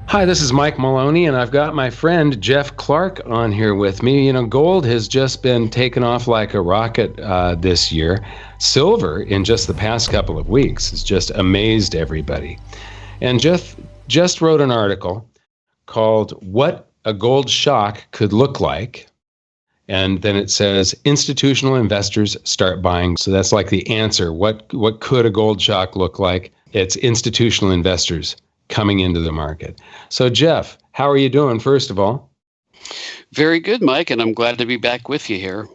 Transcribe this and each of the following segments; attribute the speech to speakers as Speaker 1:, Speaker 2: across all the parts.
Speaker 1: Hi, this is Mike Maloney, and I've got my friend Jeff Clark on here with me. You know, gold has just been taken off like a rocket this year. Silver, in just the past couple of weeks, has just amazed everybody. And Jeff just wrote an article called What a Gold Shock Could Look Like. And then it says institutional investors start buying. So that's like the answer. What could a gold shock look like? It's institutional investors coming into the market. So, Jeff, how are you doing, first of all?
Speaker 2: Very good, Mike, and I'm glad to be back with you here.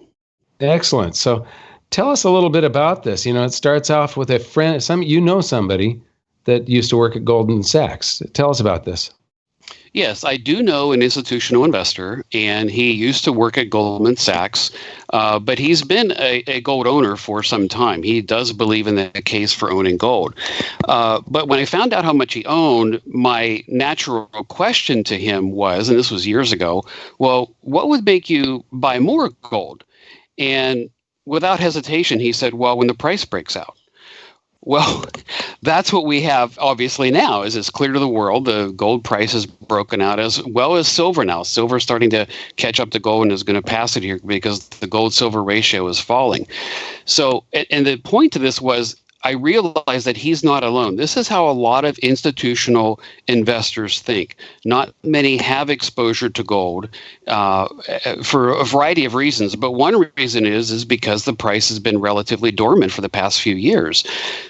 Speaker 1: Excellent. So, tell us a little bit about this. You know, it starts off with a friend, somebody that used to work at Goldman Sachs. Tell us about this.
Speaker 2: Yes, I do know an institutional investor, and he used to work at Goldman Sachs, but he's been a gold owner for some time. He does believe in the case for owning gold. But when I found out how much he owned, my natural question to him was, and this was years ago, well, what would make you buy more gold? And without hesitation, he said, well, when the price breaks out. Well, that's what we have obviously now. Is it's clear to the world the gold price is broken out as well as silver now. Silver is starting to catch up to gold and is going to pass it here because the gold-silver ratio is falling. So, and the point to this was I realized that he's not alone. This is how a lot of institutional investors think. Not many have exposure to gold for a variety of reasons, but one reason is because the price has been relatively dormant for the past few years.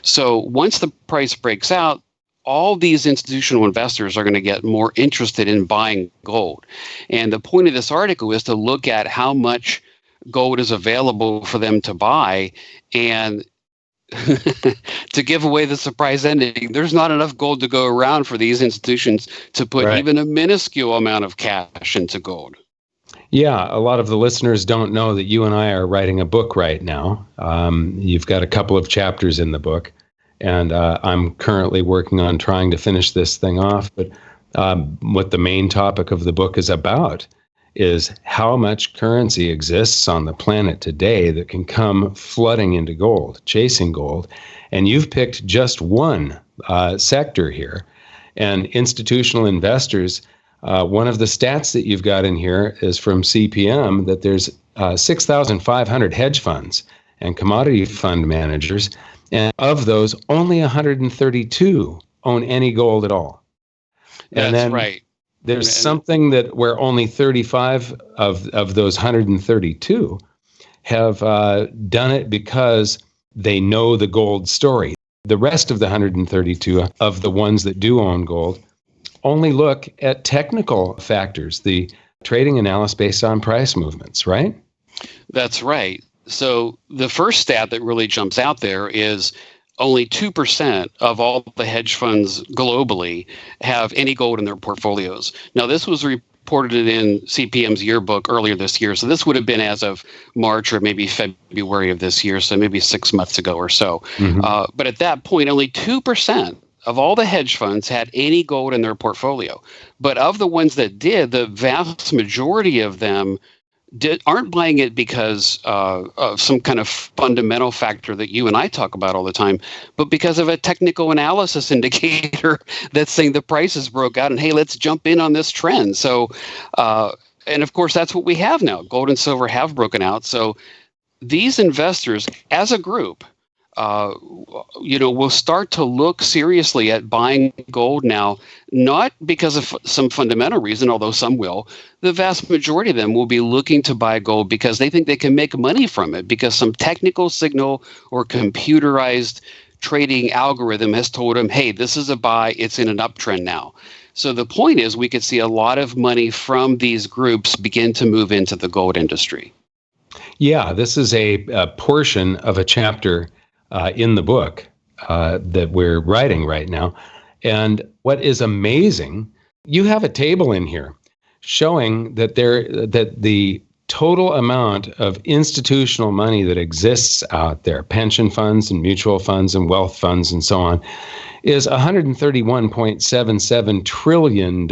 Speaker 2: So once the price breaks out, all these institutional investors are going to get more interested in buying gold. And the point of this article is to look at how much gold is available for them to buy, and to give away the surprise ending, there's not enough gold to go around for these institutions to put even a minuscule amount of cash into gold.
Speaker 1: Yeah, a lot of the listeners don't know that you and I are writing a book right now. You've got a couple of chapters in the book, and I'm currently working on trying to finish this thing off. But what the main topic of the book is about is how much currency exists on the planet today that can come flooding into gold, chasing gold. And you've picked just one sector here. And institutional investors, one of the stats that you've got in here is from CPM that there's 6,500 hedge funds and commodity fund managers. And of those, only 132 own any gold at all. And
Speaker 2: That's right.
Speaker 1: There's something that where only 35 of those 132 have done it because they know the gold story. The rest of the 132 of the ones that do own gold only look at technical factors, the trading analysis based on price movements, right?
Speaker 2: That's right. So the first stat that really jumps out there is only 2% of all the hedge funds globally have any gold in their portfolios. Now, this was reported in CPM's yearbook earlier this year. So this would have been as of March or maybe February of this year. So maybe 6 months ago or so. Mm-hmm. But at that point, only 2% of all the hedge funds had any gold in their portfolio. But of the ones that did, the vast majority of them aren't buying it because of some kind of fundamental factor that you and I talk about all the time, but because of a technical analysis indicator that's saying the prices broke out and, hey, let's jump in on this trend. So, and of course, that's what we have now. Gold and silver have broken out. So these investors, as a group, will start to look seriously at buying gold now, not because of some fundamental reason, although some will. The vast majority of them will be looking to buy gold because they think they can make money from it, because some technical signal or computerized trading algorithm has told them, hey, this is a buy, it's in an uptrend now. So the point is we could see a lot of money from these groups begin to move into the gold industry.
Speaker 1: Yeah, this is a portion of a chapter in the book that we're writing right now. And what is amazing, you have a table in here showing that the total amount of institutional money that exists out there, pension funds and mutual funds and wealth funds and so on, is $131.77 trillion.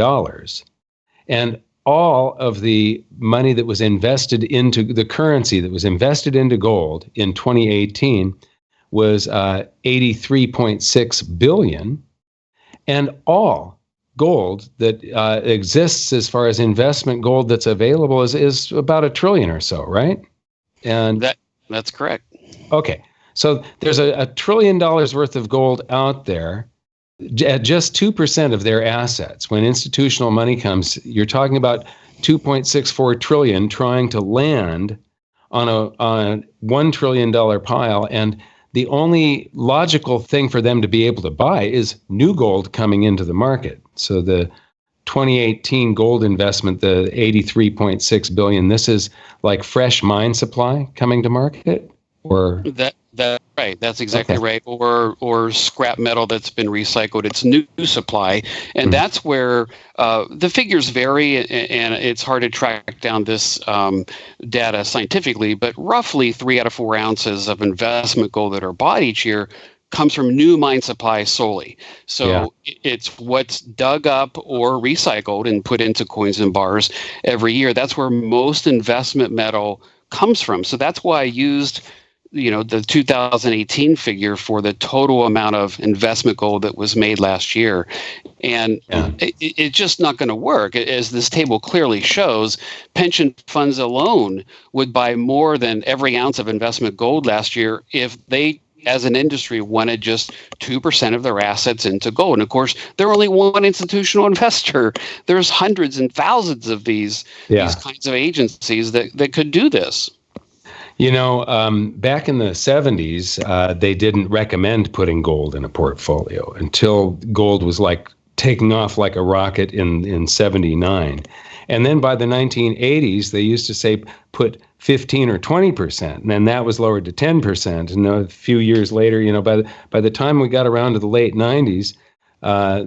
Speaker 1: And all of the money that was invested into the currency that was invested into gold in 2018 was $83.6 billion, and all gold that exists as far as investment gold that's available is about $1 trillion or so, right? And
Speaker 2: that's correct.
Speaker 1: Okay. So there's $1 trillion worth of gold out there at just 2% of their assets. When institutional money comes, you're talking about $2.64 trillion trying to land on a $1 trillion pile. And the only logical thing for them to be able to buy is new gold coming into the market. So the 2018 gold investment, the $83.6 billion, this is like fresh mine supply coming to market? Or
Speaker 2: that right. That's exactly right. Or scrap metal that's been recycled. It's new supply, and that's where the figures vary, and it's hard to track down this data scientifically. But roughly 3 out of 4 ounces of investment gold that are bought each year comes from new mine supply solely. So it's what's dug up or recycled and put into coins and bars every year. That's where most investment metal comes from. So that's why I used the 2018 figure for the total amount of investment gold that was made last year. And it's just not going to work. As this table clearly shows, pension funds alone would buy more than every ounce of investment gold last year if they, as an industry, wanted just 2% of their assets into gold. And of course, they're only one institutional investor. There's hundreds and thousands of these kinds of agencies that could do this.
Speaker 1: Back in the 70s, they didn't recommend putting gold in a portfolio until gold was like taking off like a rocket in 79. And then by the 1980s, they used to say put 15 or 20%, and then that was lowered to 10%. And a few years later, by the time we got around to the late 90s,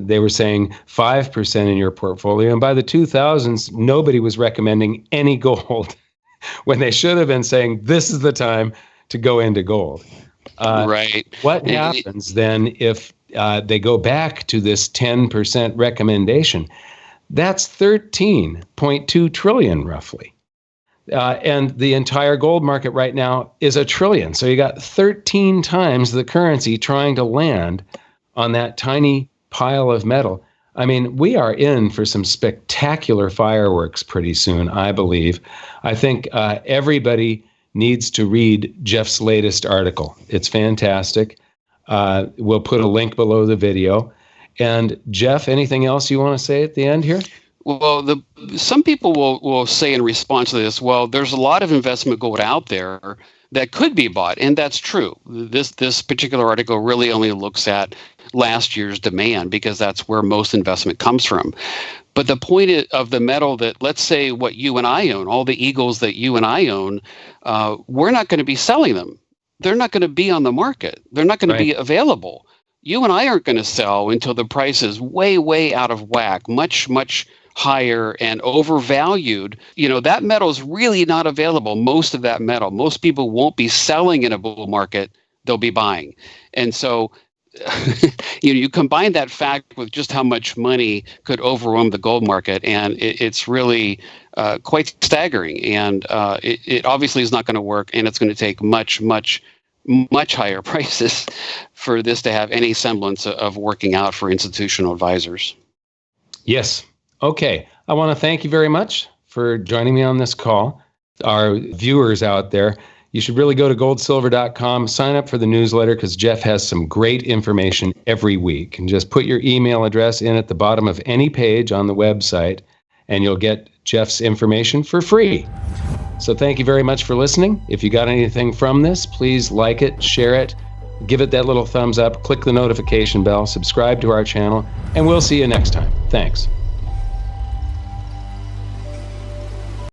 Speaker 1: they were saying 5% in your portfolio. And by the 2000s, nobody was recommending any gold, when they should have been saying, this is the time to go into gold.
Speaker 2: Right.
Speaker 1: What happens then if they go back to this 10% recommendation? That's 13.2 trillion roughly. And the entire gold market right now is $1 trillion. So you got 13 times the currency trying to land on that tiny pile of metal. I mean, we are in for some spectacular fireworks pretty soon, I believe. I think everybody needs to read Jeff's latest article. It's fantastic. We'll put a link below the video. And Jeff, anything else you want to say at the end here?
Speaker 2: Well, some people will say in response to this, well, there's a lot of investment gold out there that could be bought, and that's true. This particular article really only looks at last year's demand because that's where most investment comes from. But the point of the metal that, let's say what you and I own, all the Eagles that you and I own, we're not going to be selling them. They're not going to be on the market. They're not going to be available. You and I aren't going to sell until the price is way, way out of whack, much, much higher and overvalued. That metal is really not available. Most of that metal, most people won't be selling in a bull market. They'll be buying. And so you combine that fact with just how much money could overwhelm the gold market, and it's really quite staggering. And it obviously is not going to work, and it's going to take much, much, much higher prices for this to have any semblance of working out for institutional advisors.
Speaker 1: Yes. Okay. I want to thank you very much for joining me on this call. Our viewers out there, you should really go to goldsilver.com, sign up for the newsletter, because Jeff has some great information every week. And just put your email address in at the bottom of any page on the website, and you'll get Jeff's information for free. So thank you very much for listening. If you got anything from this, please like it, share it, give it that little thumbs up, click the notification bell, subscribe to our channel, and we'll see you next time. Thanks.